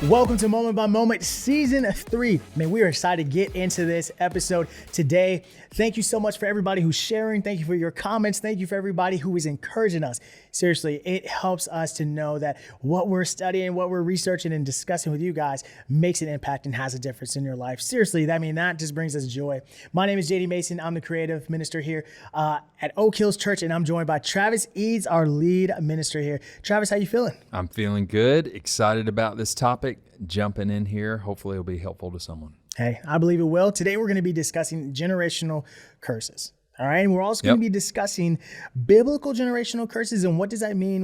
Welcome to Moment by Moment Season 3. Man, we are excited to get into this episode today. Thank you so much for everybody who's sharing. Thank you for your comments. Thank you for everybody who is encouraging us. Seriously, it helps us to know that what we're studying, what we're researching and discussing with you guys makes an impact and has a difference in your life. Seriously, that just brings us joy. My name is JD Mason. I'm the creative minister here at Oak Hills Church, and I'm joined by Travis Eads, our lead minister here. Travis, how you feeling? I'm feeling good, excited about this topic, jumping in here. Hopefully it'll be helpful to someone. Hey, I believe it will. Today we're going to be discussing generational curses. All right. And we're also going to be discussing biblical generational curses and what does that mean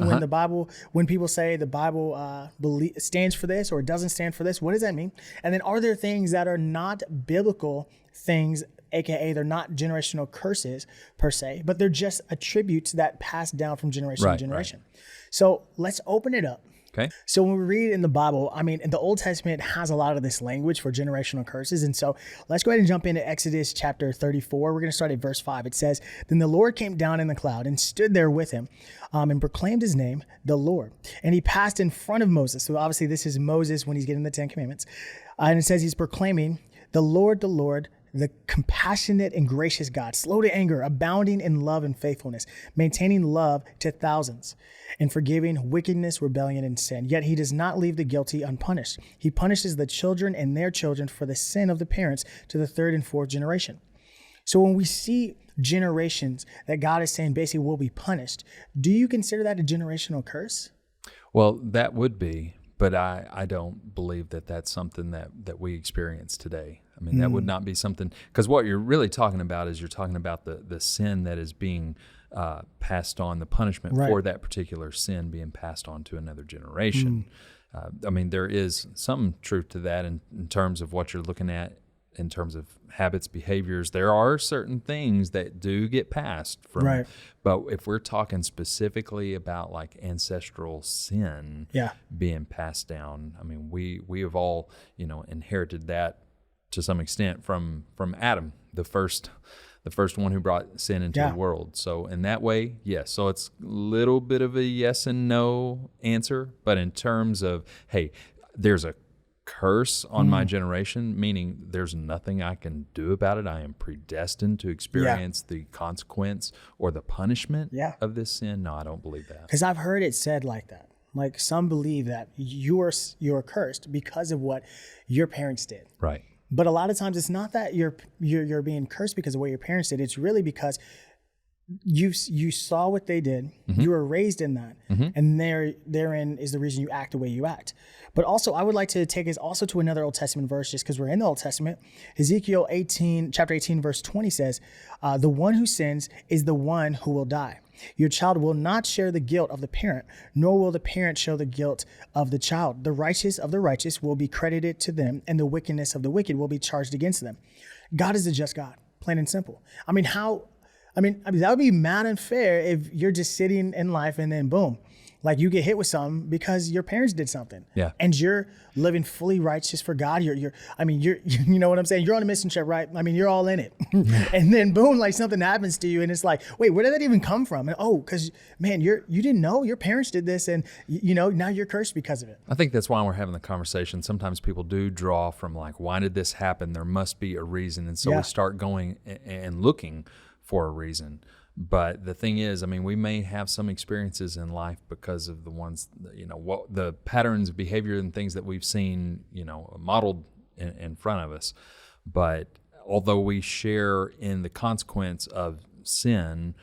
when people say the Bible stands for this or it doesn't stand for this. What does that mean? And then are there things that are not biblical things, AKA they're not generational curses per se, but they're just attributes that pass down from generation to generation. Right. So let's open it up. Okay. So when we read in the Bible, the Old Testament has a lot of this language for generational curses. And so let's go ahead and jump into Exodus chapter 34. We're going to start at verse 5. It says, "Then the Lord came down in the cloud and stood there with him and proclaimed his name, the Lord. And he passed in front of Moses." So obviously this is Moses when he's getting the 10 Commandments. And it says he's proclaiming, the Lord, the compassionate and gracious God, slow to anger, abounding in love and faithfulness, maintaining love to thousands, and forgiving wickedness, rebellion, and sin. Yet he does not leave the guilty unpunished. He punishes the children and their children for the sin of the parents to the third and fourth generation. So when we see generations that God is saying basically will be punished, do you consider that a generational curse? Well, that would be, but I don't believe that that's something that we experience today. That would not be something, because what you're really talking about is you're talking about the sin that is being passed on, the punishment for that particular sin being passed on to another generation. There is some truth to that in terms of what you're looking at in terms of habits, behaviors. There are certain things that do get passed from, but if we're talking specifically about like ancestral sin being passed down, we have all, inherited that to some extent from Adam, the first one who brought sin into the world. So in that way, yes. So it's a little bit of a yes and no answer, but in terms of, hey, there's a curse on my generation, meaning there's nothing I can do about it. I am predestined to experience the consequence or the punishment of this sin. No, I don't believe that. Because I've heard it said like that. Like some believe that you're cursed because of what your parents did. Right. But a lot of times it's not that you're being cursed because of what your parents did. It's really because you saw what they did. You were raised in that, and therein is the reason you act the way you act. But also, I would like to take us also to another Old Testament verse, just because we're in the Old Testament. Ezekiel chapter 18, verse 20 says, "The one who sins is the one who will die. Your child will not share the guilt of the parent, nor will the parent show the guilt of the child. The righteous of the righteous will be credited to them, and the wickedness of the wicked will be charged against them." God is a just God, plain and simple. That would be mad unfair if you're just sitting in life and then boom, like you get hit with something because your parents did something. Yeah. And you're living fully righteous for God. You're you know what I'm saying? You're on a mission trip, right? You're all in it. And then boom, like something happens to you and it's like, wait, where did that even come from? And because man, you didn't know your parents did this and now you're cursed because of it. I think that's why we're having the conversation. Sometimes people do draw from like, why did this happen? There must be a reason. And so we start going and looking for a reason. But the thing is, we may have some experiences in life because of the ones, what the patterns of behavior and things that we've seen, modeled in front of us. But although we share in the consequence of sin,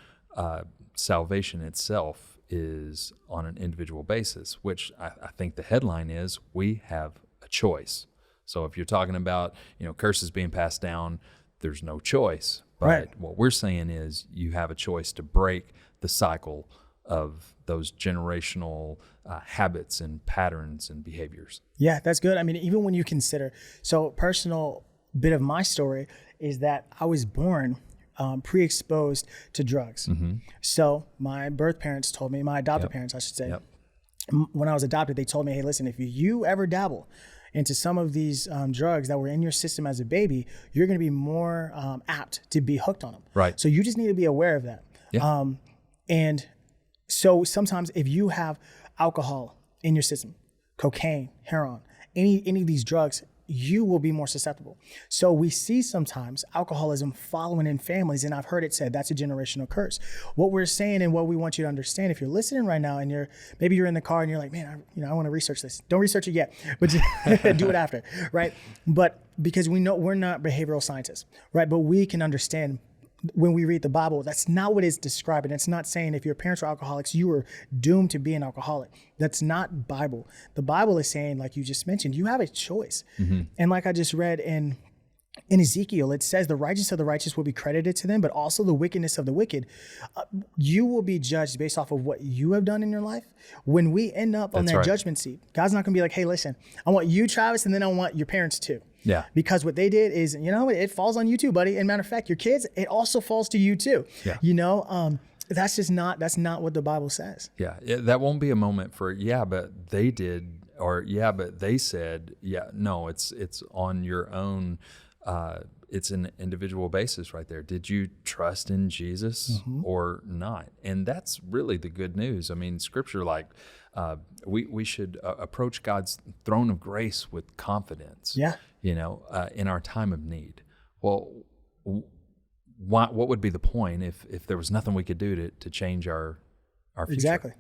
salvation itself is on an individual basis, which I think the headline is, we have a choice. So if you're talking about, curses being passed down, there's no choice. But what we're saying is you have a choice to break the cycle of those generational habits and patterns and behaviors. Yeah, that's good. Even when you consider, so personal bit of my story is that I was born pre-exposed to drugs. So my birth parents told me, my adopted parents, I should say, when I was adopted, they told me, hey, listen, if you ever dabble into some of these drugs that were in your system as a baby, you're going to be more apt to be hooked on them. Right. So you just need to be aware of that. Yeah. And so sometimes if you have alcohol in your system, cocaine, heroin, any of these drugs, you will be more susceptible. So we see sometimes alcoholism following in families, and I've heard it said that's a generational curse. What we're saying and what we want you to understand, if you're listening right now and maybe you're in the car and you're like, man, I want to research this. Don't research it yet, but just do it after, right? But because we know we're not behavioral scientists, right? But we can understand when we read the Bible, that's not what it's describing. It's not saying if your parents were alcoholics, you were doomed to be an alcoholic. That's not Bible. The Bible is saying, like you just mentioned, you have a choice. And like I just read in Ezekiel, it says the righteous of the righteous will be credited to them, but also the wickedness of the wicked. You will be judged based off of what you have done in your life. When we end up on that judgment seat, God's not going to be like, hey, listen, I want you, Travis, and then I want your parents too. Yeah. Because what they did is, it falls on you too, buddy. And matter of fact, your kids, it also falls to you too. Yeah. That's not what the Bible says. Yeah. That won't be a moment for, but they did, or but they said, no, it's on your own. It's an individual basis right there. Did you trust in Jesus or not? And that's really the good news. I mean, Scripture, we should approach God's throne of grace with confidence. Yeah. In our time of need. Well, what would be the point if there was nothing we could do to change our future? Exactly.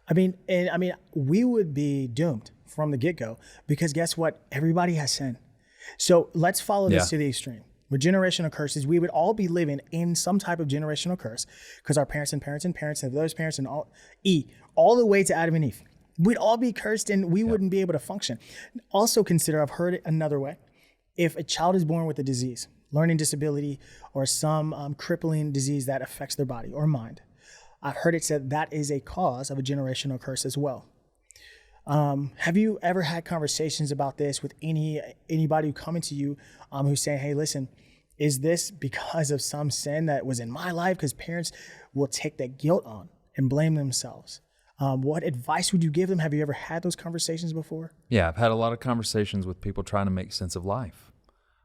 I mean, we would be doomed from the get-go because guess what? Everybody has sin. So let's follow this to the extreme. With generational curses, we would all be living in some type of generational curse because our parents and parents and parents and those parents and all the way to Adam and Eve. We'd all be cursed and we wouldn't be able to function. Also consider, I've heard it another way. If a child is born with a disease, learning disability, or some crippling disease that affects their body or mind, I've heard it said that is a cause of a generational curse as well. Have you ever had conversations about this with anybody who coming to you who's saying, hey, listen, is this because of some sin that was in my life? Because parents will take that guilt on and blame themselves. What advice would you give them? Have you ever had those conversations before? Yeah, I've had a lot of conversations with people trying to make sense of life.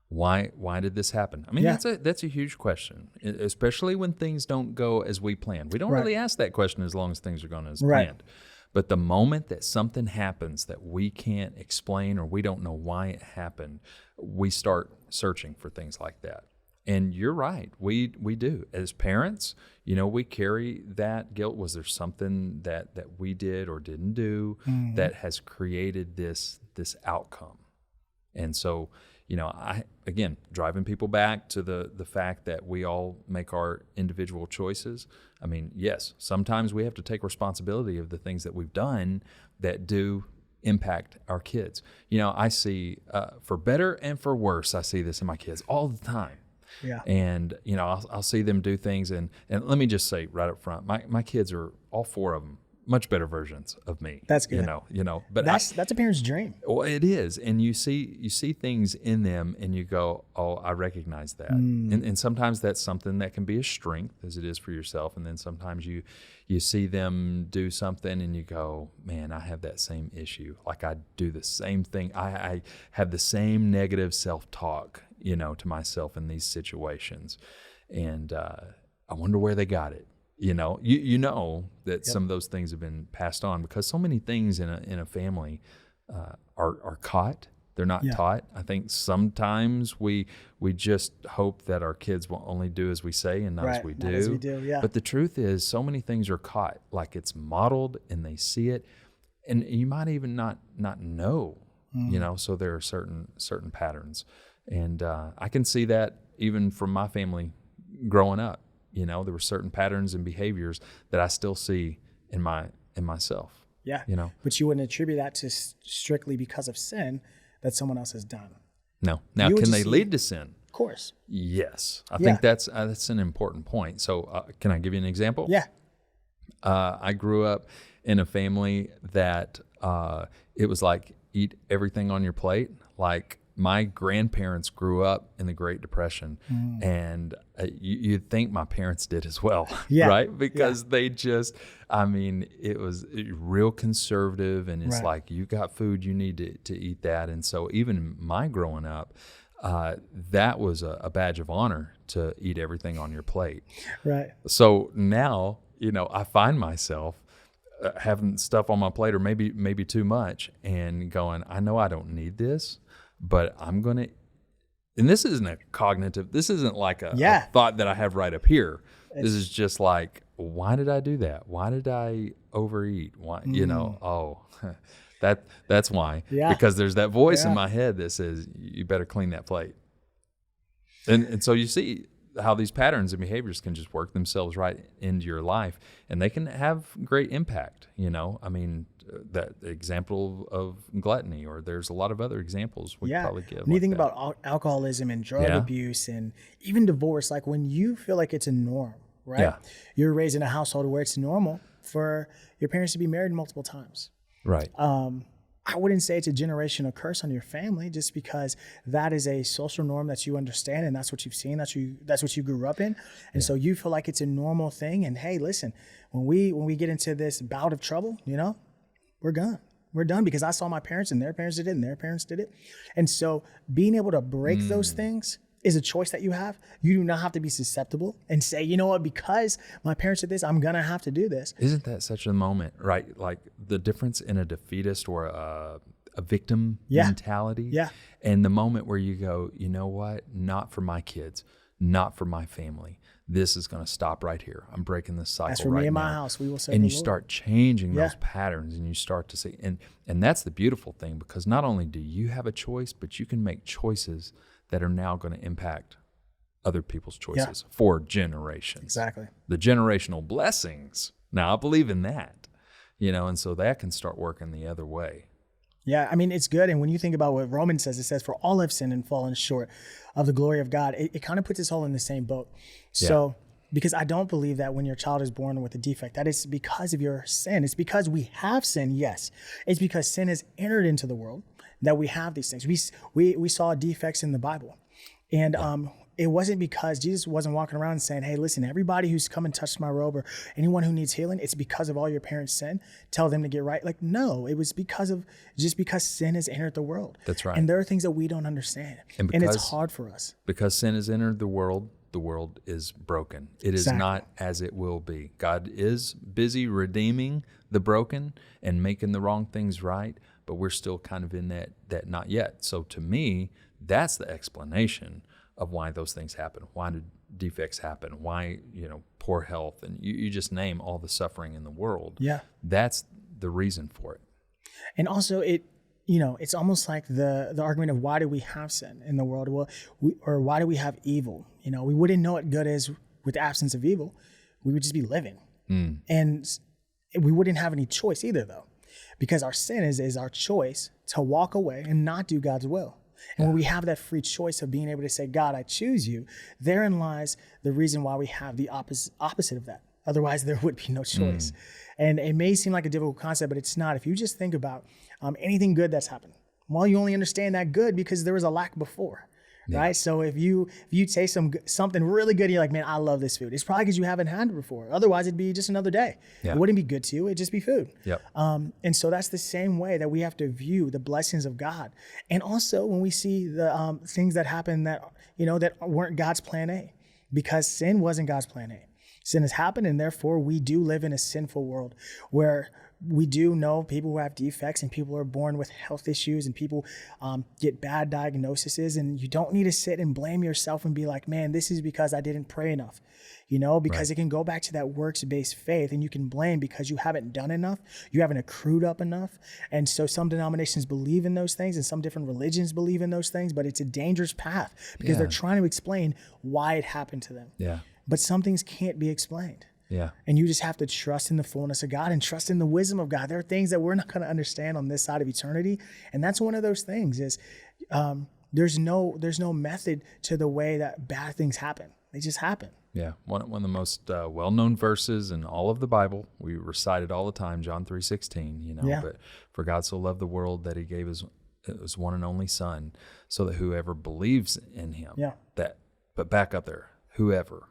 Why did this happen? I mean, that's a huge question, especially when things don't go as we planned. We don't really ask that question as long as things are going as planned. But the moment that something happens that we can't explain or we don't know why it happened, we start searching for things like that. And you're right, we do. As parents, we carry that guilt. Was there something that we did or didn't do that has created this outcome? And so, again, driving people back to the fact that we all make our individual choices. I mean, yes, sometimes we have to take responsibility of the things that we've done that do impact our kids. I see, for better and for worse, I see this in my kids all the time. Yeah. And, I'll see them do things. And let me just say right up front, my kids are, all four of them, much better versions of me. That's good. But that's a parent's dream. Well, it is. And you see things in them and you go, oh, I recognize that. And sometimes that's something that can be a strength as it is for yourself. And then sometimes you see them do something and you go, man, I have that same issue. Like I do the same thing. I have the same negative self-talk, to myself in these situations. And I wonder where they got it. You know that some of those things have been passed on because so many things in a family are caught. They're not taught. I think sometimes we just hope that our kids will only do as we say and not as we do. Not as we do, yeah. But the truth is, so many things are caught, like it's modeled and they see it, and you might even not know. So there are certain patterns, and I can see that even from my family growing up. There were certain patterns and behaviors that I still see in myself. Yeah. But you wouldn't attribute that to strictly because of sin that someone else has done. No. Now, can they lead to sin? Of course. Yes. I think that's an important point. So can I give you an example? Yeah. I grew up in a family that it was like eat everything on your plate. Like my grandparents grew up in the Great Depression, and you'd think my parents did as well, right? Because they just, it was real conservative, and it's like, you got food, you need to eat that. And so even my growing up, that was a badge of honor to eat everything on your plate. Right. So now, I find myself having stuff on my plate, or maybe too much, and going, I know I don't need this, but I'm going to. And this isn't a cognitive. This isn't like a thought that I have right up here. This is just like, why did I do that? Why did I overeat? Why, that's why. Yeah. Because there's that voice in my head that says, you better clean that plate. And so you see how these patterns and behaviors can just work themselves right into your life, and they can have great impact. I mean, that example of gluttony, or there's a lot of other examples we could probably give. When you think about alcoholism and drug abuse and even divorce, like when you feel like it's a norm, right? Yeah. You're raised in a household where it's normal for your parents to be married multiple times. Right. I wouldn't say it's a generational curse on your family, just because that is a social norm that you understand, and that's what you've seen, that's what you grew up in. And so you feel like it's a normal thing. And hey, listen, when we get into this bout of trouble, we're done. We're done, because I saw my parents and their parents did it and their parents did it. And so being able to break those things is a choice that you have. You do not have to be susceptible and say, you know what, because my parents did this, I'm going to have to do this. Isn't that such a moment, right? Like the difference in a defeatist or a victim mentality. Yeah. And the moment where you go, you know what, not for my kids, not for my family. This is going to stop right here. I'm breaking this cycle right now. As for me and my house, we will serve and the you Lord. Start changing those patterns, and you start to see, and that's the beautiful thing, because not only do you have a choice, but you can make choices that are now going to impact other people's choices for generations. Exactly. The generational blessings. Now, I believe in that, and so that can start working the other way. Yeah, I mean, it's good. And when you think about what Romans says, it says, for all have sinned and fallen short of the glory of God. It kind of puts us all in the same boat. So, because I don't believe that when your child is born with a defect, that it's because of your sin. It's because we have sin, yes. It's because sin has entered into the world that we have these things. We saw defects in the Bible. And it wasn't because Jesus wasn't walking around saying, hey, listen, everybody who's come and touched my robe, or anyone who needs healing, it's because of all your parents' sin. Tell them to get right. Like, no, it was because sin has entered the world. That's right. And there are things that we don't understand. And it's hard for us. Because sin has entered the world is broken. It is not as it will be. God is busy redeeming the broken and making the wrong things right, but we're still kind of in that not yet. So to me, that's the explanation of why those things happen. Why do defects happen? Why, poor health, and you just name all the suffering in the world. Yeah. That's the reason for it. And also it's almost like the argument of, why do we have sin in the world? Well, or why do we have evil? We wouldn't know what good is with the absence of evil. We would just be living. And we wouldn't have any choice either, though, because our sin is our choice to walk away and not do God's will. And when we have that free choice of being able to say, God, I choose you, therein lies the reason why we have the opposite of that. Otherwise, there would be no choice. And it may seem like a difficult concept, but it's not. If you just think about anything good that's happened, well, you only understand that good because there was a lack before, right? So if you taste something really good, and you're like, man, I love this food. It's probably because you haven't had it before. Otherwise, it'd be just another day. It wouldn't be good to you. It'd just be food. Yep. And so that's the same way that we have to view the blessings of God. And also when we see the things that happen that weren't God's plan A, because sin wasn't God's plan A. Sin has happened, and therefore we do live in a sinful world where we do know people who have defects, and people are born with health issues, and people get bad diagnoses, and you don't need to sit and blame yourself and be like, man, this is because I didn't pray enough, because it can go back to that works-based faith, and you can blame because you haven't done enough, you haven't accrued up enough. And so some denominations believe in those things, and some different religions believe in those things, but it's a dangerous path because they're trying to explain why it happened to them. Yeah. But some things can't be explained. Yeah. And you just have to trust in the fullness of God and trust in the wisdom of God. There are things that we're not going to understand on this side of eternity. And that's one of those things is there's no method to the way that bad things happen. They just happen. Yeah. One of the most well-known verses in all of the Bible, we recite it all the time, John 3:16, but for God so loved the world that he gave his one and only son, so that whoever believes in him, but back up there, whoever.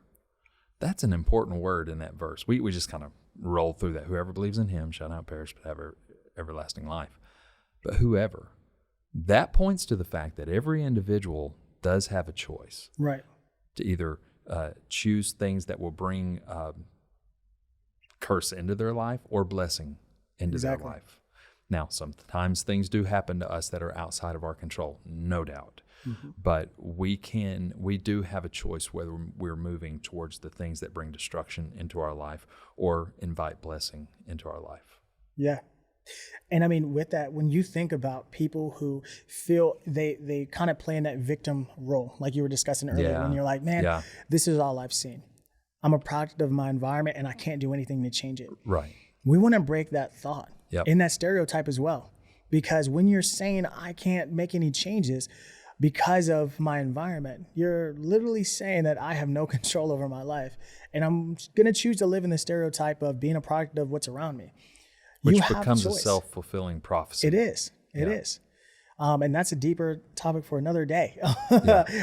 That's an important word in that verse. We just kind of roll through that. Whoever believes in him shall not perish but have everlasting life. But whoever, that points to the fact that every individual does have a choice. Right. To either choose things that will bring curse into their life or blessing into Exactly. their life. Now, sometimes things do happen to us that are outside of our control, no doubt. But we do have a choice whether we're moving towards the things that bring destruction into our life or invite blessing into our life. Yeah. And I mean, with that, when you think about people who feel they kind of play in that victim role, like you were discussing earlier, Yeah. when you're like, man, Yeah. this is all I've seen. I'm a product of my environment and I can't do anything to change it. Right. We want to break that thought Yep. in that stereotype as well. Because when you're saying I can't make any changes because of my environment, you're literally saying that I have no control over my life. And I'm going to choose to live in the stereotype of being a product of what's around me. Which You have becomes a choice. self-fulfilling prophecy. It is. It Yeah. is. And that's a deeper topic for another day.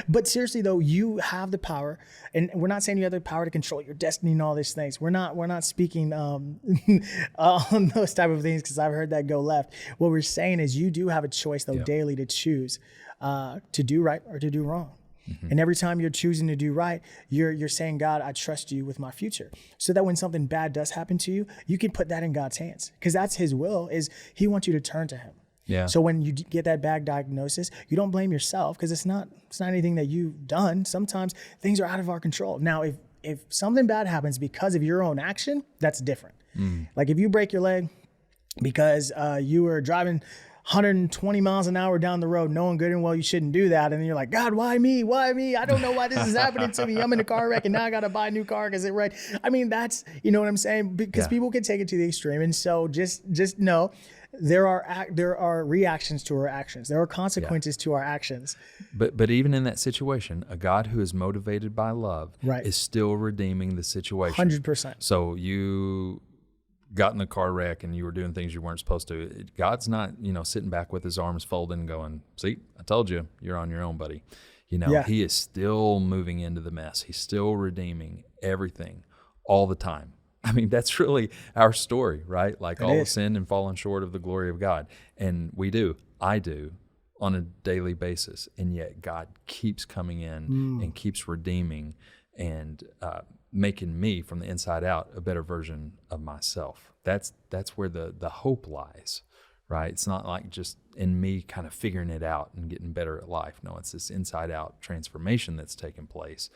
But seriously, though, you have the power, and we're not saying you have the power to control your destiny and all these things. We're not speaking on those type of things, because I've heard that go left. What we're saying is you do have a choice, though, daily to choose to do right or to do wrong. And every time you're choosing to do right, you're saying, God, I trust you with my future. So that when something bad does happen to you, you can put that in God's hands, because that's his will, is he wants you to turn to him. Yeah. So when you get that bad diagnosis, you don't blame yourself, because it's not anything that you've done. Sometimes things are out of our control. Now, if something bad happens because of your own action, that's different. Like if you break your leg because you were driving 120 miles an hour down the road, knowing good and well you shouldn't do that, and then you're like, God, why me? Why me? I don't know why this is happening to me. I'm in a car wreck and now I got to buy a new car because it right. I mean, that's, you know what I'm saying? Because people can take it to the extreme, and so just know there are reactions to our actions. There are consequences to our actions. But even in that situation, a God who is motivated by love Right. is still redeeming the situation. 100%. So you got in a car wreck and you were doing things you weren't supposed to. God's not, sitting back with his arms folded and going, see, I told you, you're on your own, buddy. He is still moving into the mess. He's still redeeming everything all the time. I mean, that's really our story, right? Like all have sinned and fallen short of the glory of God. And I do on a daily basis. And yet God keeps coming in and keeps redeeming and making me from the inside out a better version of myself. That's where the hope lies, right? It's not like just in me kind of figuring it out and getting better at life. No, it's this inside out transformation that's taking place.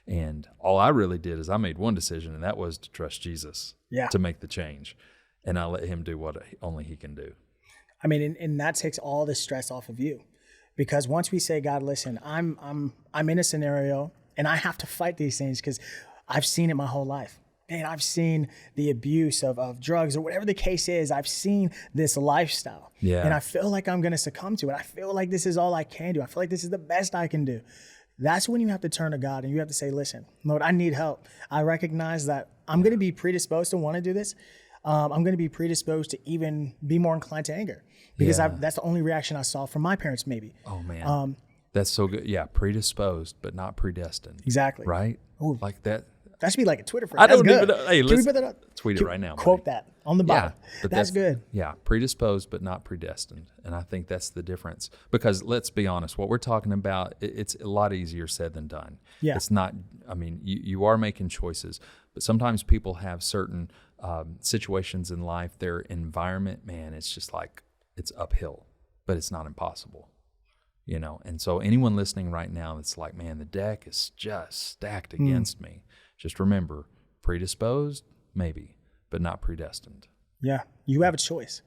And all I really did is I made one decision, and that was to trust Jesus to make the change. And I let him do what only he can do. I mean, and that takes all the stress off of you, because once we say, God, listen, I'm in a scenario and I have to fight these things because I've seen it my whole life. Man, I've seen the abuse of drugs or whatever the case is. I've seen this lifestyle. Yeah. And I feel like I'm going to succumb to it. I feel like this is all I can do. I feel like this is the best I can do. That's when you have to turn to God and you have to say, listen, Lord, I need help. I recognize that I'm going to be predisposed to want to do this. I'm going to be predisposed to even be more inclined to anger, because that's the only reaction I saw from my parents, maybe. Oh, man. That's so good. Yeah, predisposed, but not predestined. Exactly. Right? Ooh. Like that. That should be like a Twitter phrase. I That's don't good. even know. Hey, Can we let's put that up? tweet it right now. Quote buddy. that on the bottom. But that's good. Yeah, predisposed but not predestined. And I think that's the difference. Because let's be honest, what we're talking about, it's a lot easier said than done. Yeah. It's not, I mean, you are making choices, but sometimes people have certain situations in life, their environment, man, it's just like, it's uphill, but it's not impossible. And so anyone listening right now that's like, man, the deck is just stacked against me. Just remember, predisposed, maybe, but not predestined. Yeah, you have a choice.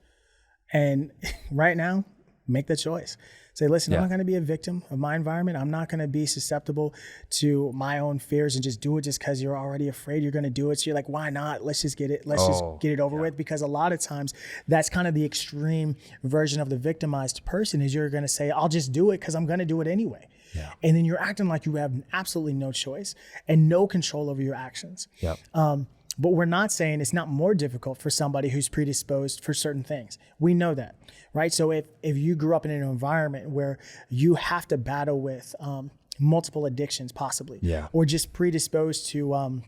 And right now, make the choice. Say, listen, I'm not going to be a victim of my environment. I'm not going to be susceptible to my own fears and just do it just because you're already afraid you're going to do it. So you're like, why not? Let's just get it. Let's just get it over with. Because a lot of times that's kind of the extreme version of the victimized person, is you're going to say, I'll just do it because I'm going to do it anyway. Yeah. And then you're acting like you have absolutely no choice and no control over your actions. Yep. But we're not saying it's not more difficult for somebody who's predisposed for certain things. We know that, right? So if you grew up in an environment where you have to battle with multiple addictions possibly, or just predisposed to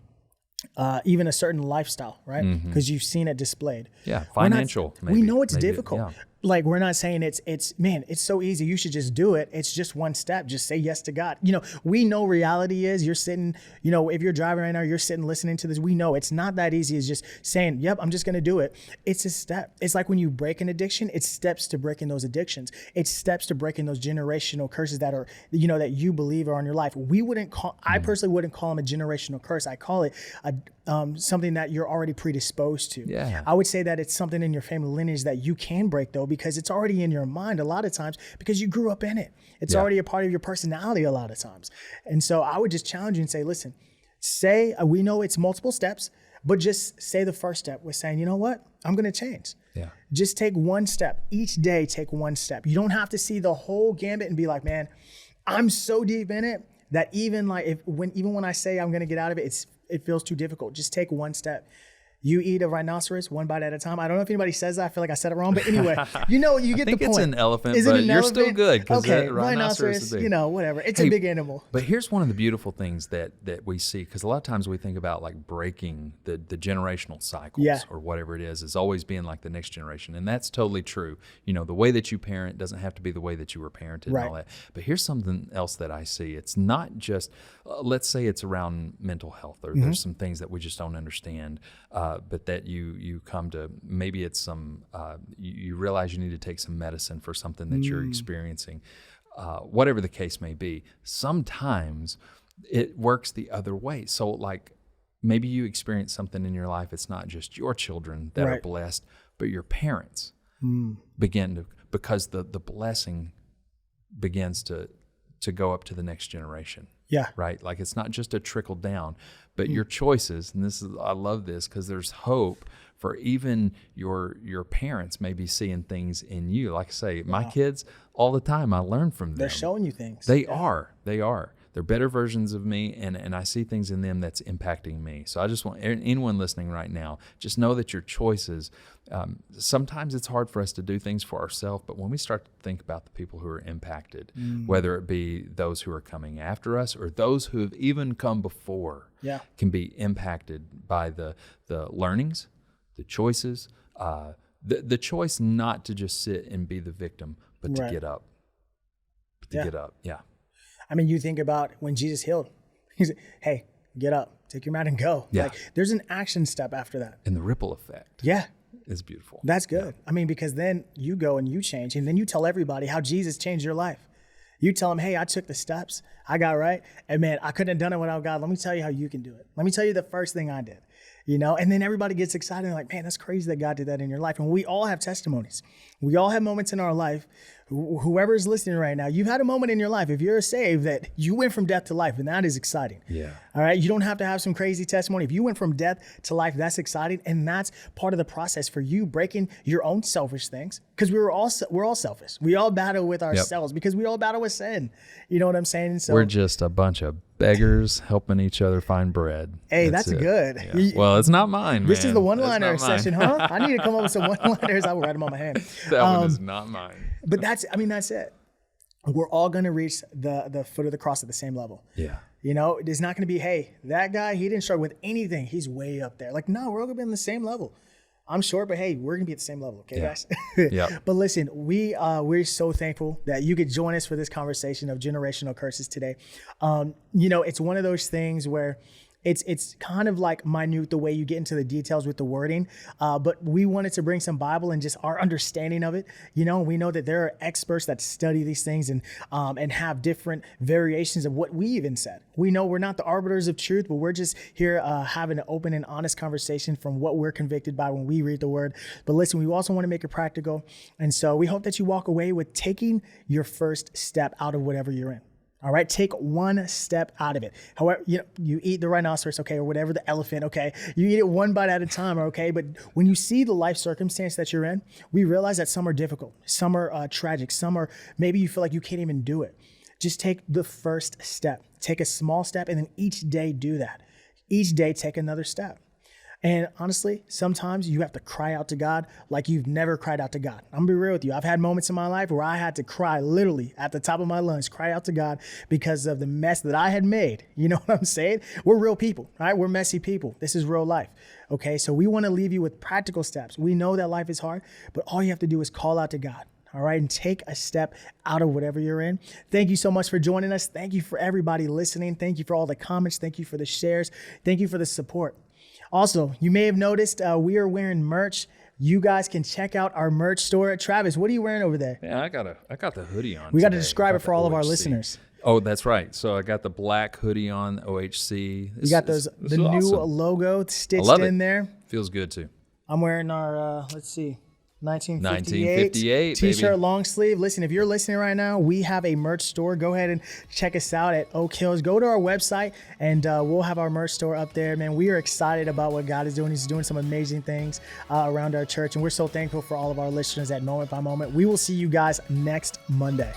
even a certain lifestyle, right? Because you've seen it displayed. Yeah, financial. We know it's maybe, difficult. Yeah. like, we're not saying it's man, it's so easy, you should just do it. It's just one step. Just say yes to God. We know reality is you're sitting, if you're driving right now, you're sitting listening to this. We know it's not that easy as just saying, yep, I'm just going to do it. It's a step. It's like when you break an addiction, it's steps to breaking those addictions. It's steps to breaking those generational curses that are, that you believe are on your life. I personally wouldn't call them a generational curse. I call it something that you're already predisposed to. Yeah. I would say that it's something in your family lineage that you can break, though, because it's already in your mind a lot of times because you grew up in it. It's already a part of your personality a lot of times. And so I would just challenge you and say, listen, we know it's multiple steps, but just say the first step with saying, you know what? I'm going to change. Yeah. Just take one step. Each day, take one step. You don't have to see the whole gambit and be like, man, I'm so deep in it that even when I say I'm going to get out of it, it feels too difficult. Just take one step. You eat a rhinoceros one bite at a time. I don't know if anybody says that. I feel like I said it wrong, but anyway, you get the point. It's an elephant, Is it but an you're elephant? still good because okay, rhinoceros is big. Whatever. It's a big animal. But here's one of the beautiful things that we see, because a lot of times we think about like breaking the generational cycles or whatever it is always being like the next generation. And that's totally true. The way that you parent doesn't have to be the way that you were parented and all that. But here's something else that I see. It's not just, let's say it's around mental health, or there's some things that we just don't understand, but that you come to, maybe it's some, you realize you need to take some medicine for something that you're experiencing, whatever the case may be. Sometimes it works the other way. So like maybe you experience something in your life. It's not just your children that are blessed, but your parents begin to, because the blessing begins to go up to the next generation. Yeah. Right. Like it's not just a trickle down, but your choices. And I love this because there's hope for even your parents maybe seeing things in you. Like I say, my kids all the time, I learn from them. They're showing you things. They are. They're better versions of me, and I see things in them that's impacting me. So I just want anyone listening right now, just know that your choices, sometimes it's hard for us to do things for ourselves, but when we start to think about the people who are impacted, whether it be those who are coming after us or those who have even come before, can be impacted by the learnings, the choices, the choice not to just sit and be the victim, but to get up. Get up, I mean, you think about when Jesus healed. He said, hey, get up, take your mat and go. Yeah. Like, there's an action step after that. And the ripple effect is beautiful. That's good. I mean, because then you go and you change, and then you tell everybody how Jesus changed your life. You tell them, hey, I took the steps, I got right, and man, I couldn't have done it without God. Let me tell you how you can do it. Let me tell you the first thing I did. And then everybody gets excited and like, man, that's crazy that God did that in your life. And we all have testimonies. We all have moments in our life. Whoever is listening right now, you've had a moment in your life, if you're saved, that you went from death to life, and that is exciting. Yeah. All right. You don't have to have some crazy testimony. If you went from death to life, that's exciting. And that's part of the process for you breaking your own selfish things, because we're all selfish. We all battle with ourselves because we all battle with sin. You know what I'm saying? So we're just a bunch of beggars helping each other find bread. Hey, that's good. Yeah. Well, it's not mine, This man. is the one-liner session, huh? I need to come up with some one-liners. I will write them on my hand. That one is not mine. But that's it. We're all going to reach the foot of the cross at the same level. Yeah. It's not going to be, hey, that guy, he didn't struggle with anything. He's way up there. Like, no, we're all going to be on the same level. I'm short, but hey, we're going to be at the same level. Okay, guys? Yeah. But listen, we're so thankful that you could join us for this conversation of generational curses today. It's one of those things where it's kind of like minute the way you get into the details with the wording, but we wanted to bring some Bible and just our understanding of it. We know that there are experts that study these things and have different variations of what we even said. We know we're not the arbiters of truth, but we're just here having an open and honest conversation from what we're convicted by when we read the word. But listen, we also want to make it practical, and so we hope that you walk away with taking your first step out of whatever you're in. All right, take one step out of it. However, you eat the rhinoceros, okay, or whatever, the elephant, okay. You eat it one bite at a time, okay. But when you see the life circumstance that you're in, we realize that some are difficult, some are tragic, some are maybe you feel like you can't even do it. Just take the first step. Take a small step, and then each day do that. Each day, take another step. And honestly, sometimes you have to cry out to God like you've never cried out to God. I'm gonna be real with you. I've had moments in my life where I had to cry literally at the top of my lungs, cry out to God because of the mess that I had made. You know what I'm saying? We're real people, right? We're messy people. This is real life. Okay, so we want to leave you with practical steps. We know that life is hard, but all you have to do is call out to God. All right, and take a step out of whatever you're in. Thank you so much for joining us. Thank you for everybody listening. Thank you for all the comments. Thank you for the shares. Thank you for the support. Also, you may have noticed we are wearing merch. You guys can check out our merch store. Travis, what are you wearing over there? Yeah, I got the hoodie on. We got to today. describe it for all of our listeners. Oh, that's right. So I got the black hoodie on, OHC. You got the new awesome. logo stitched in there. Feels good too. I'm wearing our, let's see, 1958 t-shirt, baby. long sleeve. Listen, if you're listening right now, we have a merch store. Go ahead and check us out at Oak Hills. Go to our website and we'll have our merch store up there. Man, we are excited about what God is doing. He's doing some amazing things around our church, and we're so thankful for all of our listeners at Moment by Moment. We will see you guys next Monday.